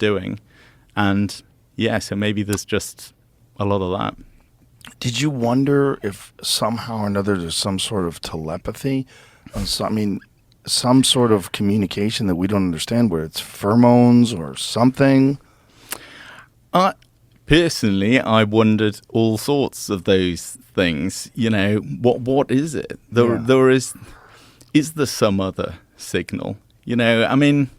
doing. And yeah, so maybe there's just a lot of that. Did you wonder if somehow or another there's some sort of telepathy? Some sort of communication that we don't understand, where it's pheromones or something? Personally, I wondered all sorts of those things. You know, what is it? There is there some other signal? You know, I mean,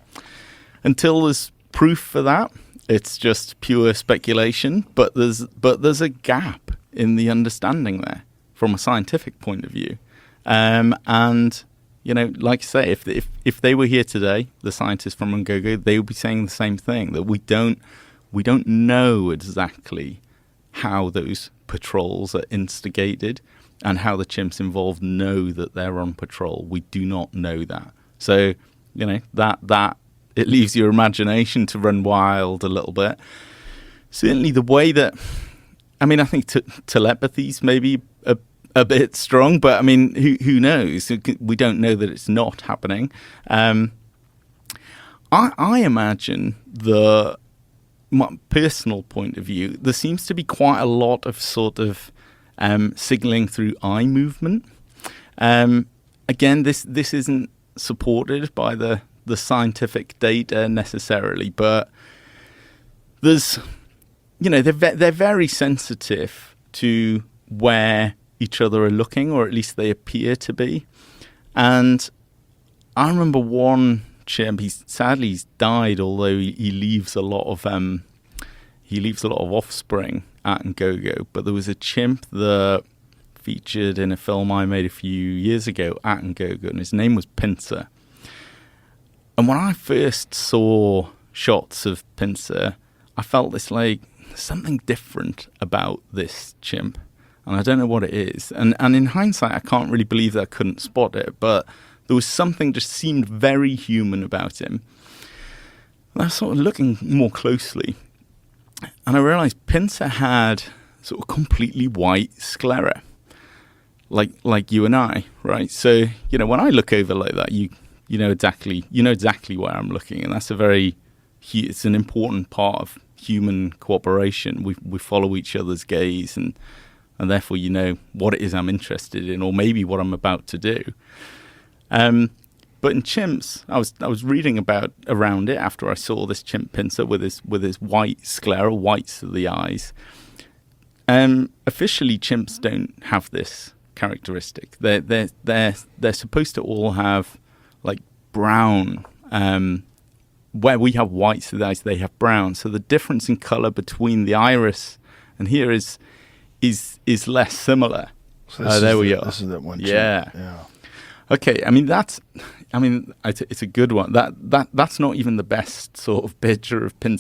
until there's proof for that, it's just pure speculation. But there's a gap in the understanding there from a scientific point of view, and you know, like I say, if they were here today, the scientists from Ungogo, they would be saying the same thing, that we don't know exactly how those patrols are instigated and how the chimps involved know that they're on patrol. We do not know that. So, you know, that it leaves your imagination to run wild a little bit. Certainly the way that, I mean, I think telepathy's maybe a bit strong, but I mean, who knows? We don't know that it's not happening. I imagine my personal point of view, there seems to be quite a lot of sort of signaling through eye movement. Again, this isn't supported by the scientific data necessarily, but there's, you know, they're very sensitive to where each other are looking, or at least they appear to be. And I remember one chimp. Sadly he's died, although he leaves a lot of offspring at Ungogo. But there was a chimp that featured in a film I made a few years ago at Ungogo, and his name was Pincer. And when I first saw shots of Pincer, I felt this like something different about this chimp. And I don't know what it is. And in hindsight, I can't really believe that I couldn't spot it. But there was something just seemed very human about him. And I was sort of looking more closely. And I realized Pincer had sort of completely white sclera. Like you and I, right? So, you know, when I look over like that, you know exactly where I'm looking. And that's it's an important part of human cooperation. We follow each other's gaze, and therefore you know what it is I'm interested in, or maybe what I'm about to do. But in chimps, I was reading around it after I saw this chimp Pincer with his white sclera, whites of the eyes. Officially, chimps don't have this characteristic. They're supposed to all have like brown. Where we have whites of the eyes, they have brown. So the difference in color between the iris and here is less similar. So there we go. This is that one. Yeah. Okay. I mean, it's a good one. That's not even the best sort of picture of Pincer.